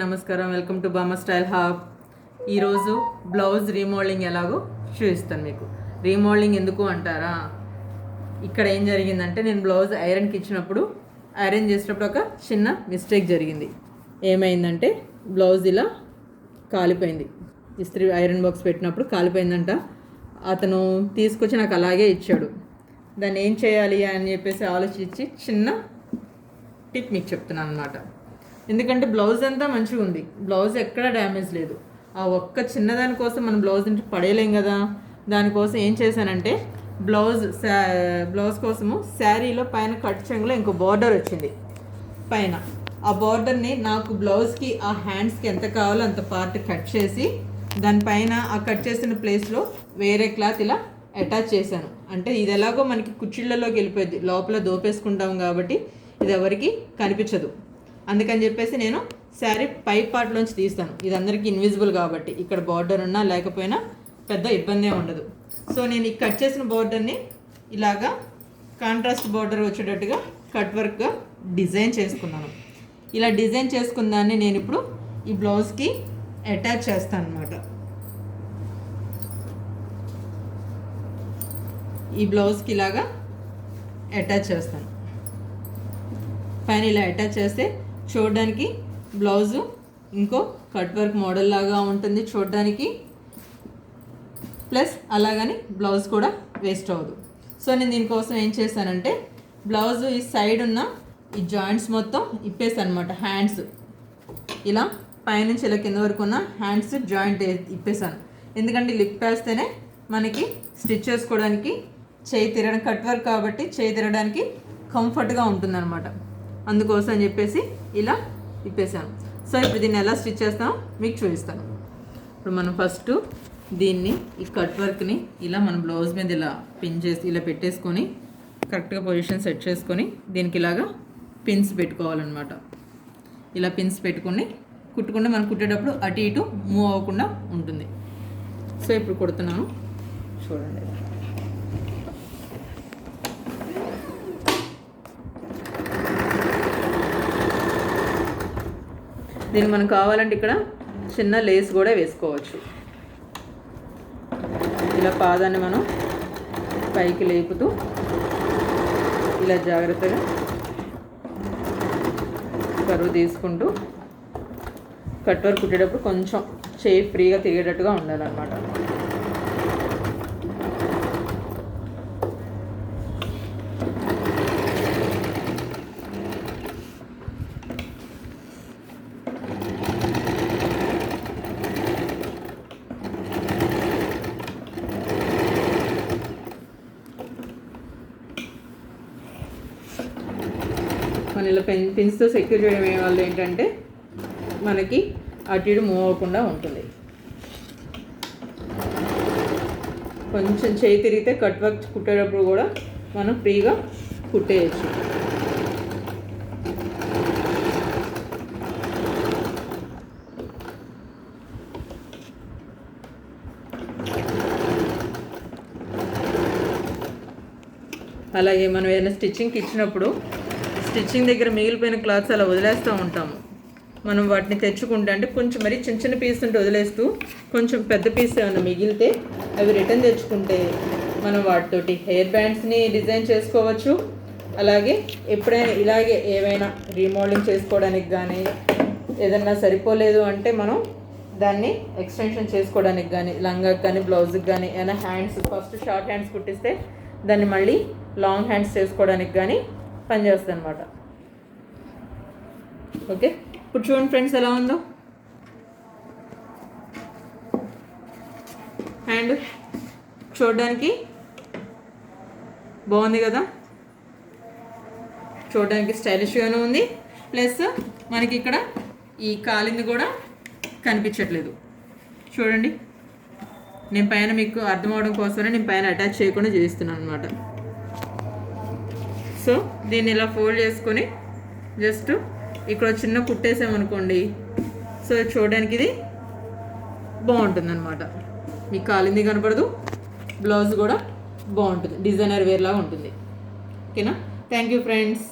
నమస్కారం, welcome to బామ్మ style hub. ఈరోజు బ్లౌజ్ రీమోడలింగ్ ఎలాగో చూపిస్తాను మీకు. రీమోడలింగ్ ఎందుకు అంటారా, ఇక్కడ ఏం జరిగిందంటే నేను బ్లౌజ్ ఐరన్కి ఇచ్చినప్పుడు ఐరన్ చేసినప్పుడు ఒక చిన్న మిస్టేక్ జరిగింది. ఏమైందంటే బ్లౌజ్ ఇలా కాలిపోయింది. ఇస్త్రీ ఐరన్ బాక్స్ పెట్టినప్పుడు కాలిపోయిందంట. అతను తీసుకొచ్చి నాకు అలాగే ఇచ్చాడు. దాన్ని ఏం చేయాలి అని చెప్పేసి ఆలోచించి చిన్న టిప్ మీకు చెప్తున్నాను అనమాట. ఎందుకంటే బ్లౌజ్ అంతా మంచిగా ఉంది, బ్లౌజ్ ఎక్కడ డ్యామేజ్ లేదు. ఆ ఒక్క చిన్నదాని కోసం మనం బ్లౌజ్ ఇంటి పడేయలేం కదా. దానికోసం ఏం చేశానంటే బ్లౌజ్ కోసము శారీలో పైన కట్ చెంగులో ఇంకో బార్డర్ వచ్చింది పైన. ఆ బార్డర్ని నాకు బ్లౌజ్కి ఆ హ్యాండ్స్కి ఎంత కావాలో అంత పార్ట్ కట్ చేసి దానిపైన ఆ కట్ చేసిన ప్లేస్లో వేరే క్లాత్ ఇలా అటాచ్ చేశాను. అంటే ఇది ఎలాగో మనకి కుచ్చిళ్ళలోకి వెళ్ళిపోయింది, లోపల దోపేసుకుంటాం కాబట్టి ఇది ఎవరికి కనిపించదు. అందుకని చెప్పేసి నేను శారీ పై పార్ట్లోంచి తీస్తాను. ఇది అందరికీ ఇన్విజిబుల్ కాబట్టి ఇక్కడ బార్డర్ ఉన్నా లేకపోయినా పెద్ద ఇబ్బంది ఉండదు. సో నేను ఈ కట్ చేసిన బార్డర్ని ఇలాగా కాంట్రాస్ట్ బార్డర్ వచ్చేటట్టుగా కట్ వర్క్గా డిజైన్ చేసుకున్నాను. ఇలా డిజైన్ చేసుకున్న దాన్ని నేను ఇప్పుడు ఈ బ్లౌజ్కి అటాచ్ చేస్తాను అనమాట. ఈ బ్లౌజ్కి ఇలాగా అటాచ్ చేస్తాను. పైన ఇలా అటాచ్ చేస్తే చూడడానికి బ్లౌజు ఇంకో కట్ వర్క్ మోడల్ లాగా ఉంటుంది చూడడానికి, ప్లస్ అలాగని బ్లౌజ్ కూడా వేస్ట్ అవ్వదు. సో నేను దీనికోసం ఏం చేశానంటే బ్లౌజు ఈ సైడ్ ఉన్న ఈ జాయింట్స్ మొత్తం ఇప్పేసాను అనమాట. హ్యాండ్స్ ఇలా పైనుంచి ఇలా కింద వరకు ఉన్న హ్యాండ్స్ జాయింట్ ఇప్పేసాను. ఎందుకంటే లిప్ వేస్తేనే మనకి స్టిచ్ చేసుకోవడానికి చేయి తిరగడం, కట్ వర్క్ కాబట్టి చేయి తిరగడానికి కంఫర్ట్గా ఉంటుందన్నమాట. అందుకోసం అని చెప్పేసి ఇలా ఇప్పేసాను. సో ఇప్పుడు దీన్ని ఎలా స్టిచ్ చేస్తామో మీకు చూపిస్తాను. ఇప్పుడు మనం ఫస్ట్ దీన్ని ఈ కట్ వర్క్ని ఇలా మన బ్లౌజ్ మీద ఇలా పిన్ చేసి ఇలా పెట్టేసుకొని కరెక్ట్గా పొజిషన్ సెట్ చేసుకొని దీనికి ఇలాగా పిన్స్ పెట్టుకోవాలన్నమాట. ఇలా పిన్స్ పెట్టుకొని కుట్టుకుంటే మనం కుట్టేటప్పుడు అటు ఇటు మూవ్ అవ్వకుండా ఉంటుంది. సో ఇప్పుడు కుడుతున్నాను చూడండి. దీన్ని మనం కావాలంటే ఇక్కడ చిన్న లేస్ కూడా వేసుకోవచ్చు. ఇలా పాదాన్ని మనం పైకి లేపుతూ ఇలా జాగ్రత్తగా కరువు తీసుకుంటూ కట్ వర్క్ కుట్టేటప్పుడు కొంచెం చేయి ఫ్రీగా తిరిగేటట్టుగా ఉండాలన్నమాట. మన ఇలా పిన్స్తో సెక్యూర్ చేయడం వల్ల ఏంటంటే మనకి అటు ఇటు మూవ్ అవ్వకుండా ఉంటుంది. కొంచెం చేయి తిరిగితే కట్ వర్క్ కుట్టేటప్పుడు కూడా మనం ఫ్రీగా కుట్టేయచ్చు. అలాగే మనం ఏదైనా స్టిచ్చింగ్కి ఇచ్చినప్పుడు స్టిచ్చింగ్ దగ్గర మిగిలిపోయిన క్లాత్స్ అలా వదిలేస్తూ ఉంటాము. మనం వాటిని తెచ్చుకుంటే అంటే కొంచెం మరి చిన్న చిన్న పీస్ ఉంటే వదిలేస్తూ కొంచెం పెద్ద పీస్ ఏమైనా మిగిలితే అవి రిటర్న్ తెచ్చుకుంటే మనం వాటితోటి హెయిర్ బ్యాండ్స్ని డిజైన్ చేసుకోవచ్చు. అలాగే ఎప్పుడైనా ఇలాగే ఏవైనా రీమోడలింగ్ చేసుకోవడానికి కానీ ఏదన్నా సరిపోలేదు అంటే మనం దాన్ని ఎక్స్టెన్షన్ చేసుకోవడానికి కానీ లంగాకి కానీ బ్లౌజ్కి కానీ ఏమైనా హ్యాండ్స్ ఫస్ట్ షార్ట్ హ్యాండ్స్ కుట్టిస్తే దాన్ని మళ్ళీ లాంగ్ హ్యాండ్స్ చేసుకోవడానికి కానీ పనిచేస్తుంది అనమాట. ఓకే, ఇప్పుడు చూడండి ఫ్రెండ్స్ ఎలా ఉందో. హ్యాండ్ చూడడానికి బాగుంది కదా, చూడడానికి స్టైలిష్గానే ఉంది. ప్లస్ మనకి ఇక్కడ ఈ కాలింది కూడా కనిపించట్లేదు చూడండి. నేను పైన మీకు అర్థం అవడం కోసమే నేను పైన అటాచ్ చేయకుండా చేస్తున్నాను అనమాట. సో దీన్ని ఇలా ఫోల్డ్ చేసుకొని జస్ట్ ఇక్కడ చిన్న కుట్టేసామనుకోండి, సో చూడడానికి ఇది బాగుంటుంది అనమాట. మీకు కాలింది కనపడదు, బ్లౌజ్ కూడా బాగుంటుంది, డిజైనర్ వేర్ లాగా ఉంటుంది. ఓకేనా? Thank you friends.